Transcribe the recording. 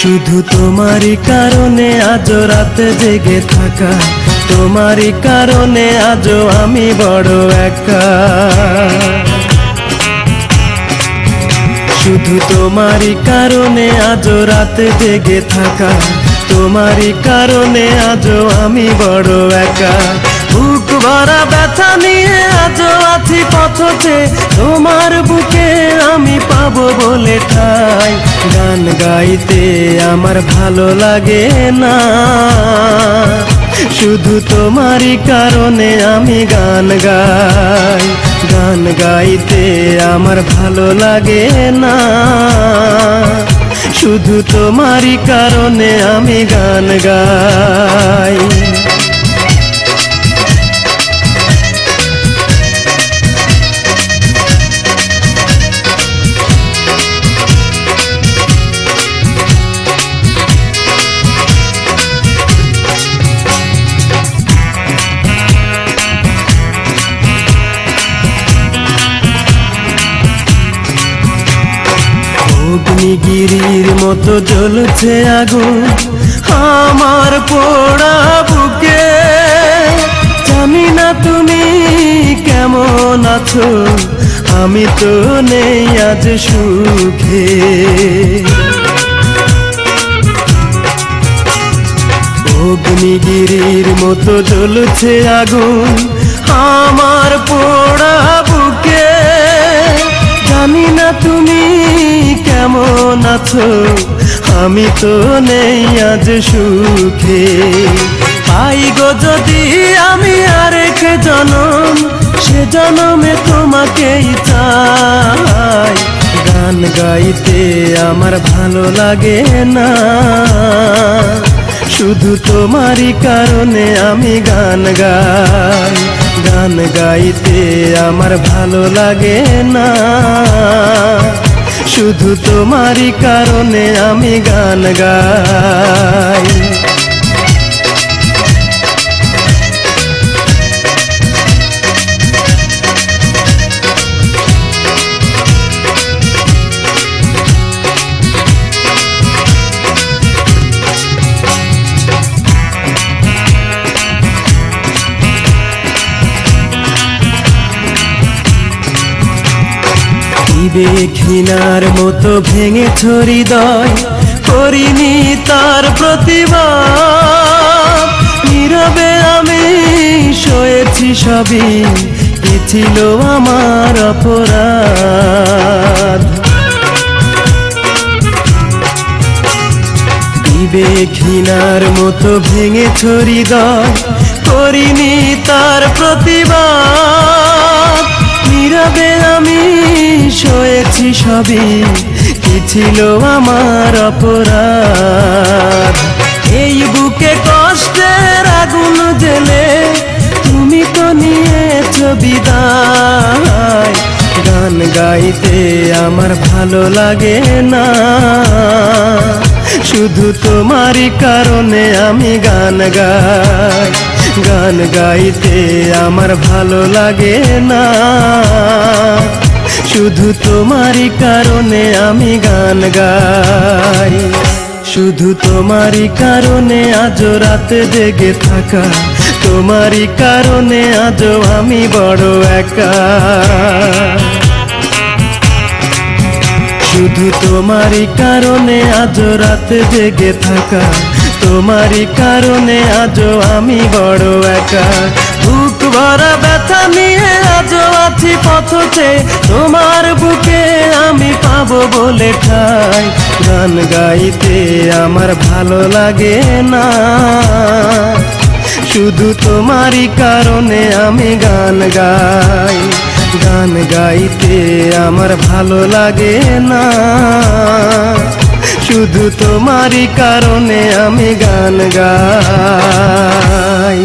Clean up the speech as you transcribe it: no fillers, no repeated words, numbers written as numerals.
শুধু তোমারই কারণে আজ রাতে জেগে থাকা, তোমারই কারণে আজ আমি বড় একা। শুধু তোমারই কারণে আজ রাতে জেগে থাকা, তোমারই কারণে আজ আমি বড় একা। বুক ভরা ব্যথা নিয়ে আজ আছি পথে, তোমার বুকে আমি পাবো বলে ঠাই। গান গাইতে আমার ভালো লাগে না, শুধু তোমারই কারণে আমি গান গাই। গান গাইতে আমার ভালো লাগে না, শুধু তোমারই কারণে আমি গান গাই। অগ্নিগিরির মতো জ্বলছে আগুন আমার পোড়া বুকে। জানি না তুমি কেমন আছো, আমি তো নেই আজ সুখে। অগ্নিগিরির মতো জ্বলছে আগুন আমার পোড়া বুকে। জানি না তুমি কেমন আছো, আমি তো নেই আজ সুখে। পাই গো যদি আমি আরেক জনম, সে জনমে তোমাকেই চাই। গান গাইতে আমার ভালো লাগে না, শুধু তোমারই কারণে আমি গান গাই। গান গাইতে আমার ভালো লাগে না, শুধু তোমারই কারণে আমি গান গাই। ঘৃণার মতো ভেঙেছ হৃদয়, করিনি তার প্রতিবাদ। নীরবে আমি সয়েছি সবই, কি ছিল আমার অপরাধ। ঘৃণার মতো ভেঙেছ হৃদয়, করিনি তার প্রতিবাদ। নীরবে আমি সয়েছি সবই, কি ছিল আমার অপরাধ। এই বুকে কষ্টের আগুন জ্বেলে তুমি তো নিয়েছ বিদায়। গান গাইতে আমার ভালো লাগে না, শুধু তোমারই কারণে আমি গান গাই। গান গাইতে আমার ভালো লাগে না, শুধু তোমারই কারণে আমি গান গাই। শুধু তোমারই কারণে আজ রাতে জেগে থাকা, তোমারই কারণে আজ আমি বড় একা। শুধু তোমারই কারণে আজ রাতে জেগে থাকা, তোমারই কারণে আজ আমি বড় একা। বুক ভরা ব্যথা নিয়ে আজ আছি পথে, তোমার বুকে আমি পাবো বলে ঠাই। গান গাইতে আমার ভালো লাগে না, শুধু তোমারই কারণে আমি গান গাই। গান গাইতে আমার ভালো লাগে না, শুধু তোমারই কারণে আমি গান গাই।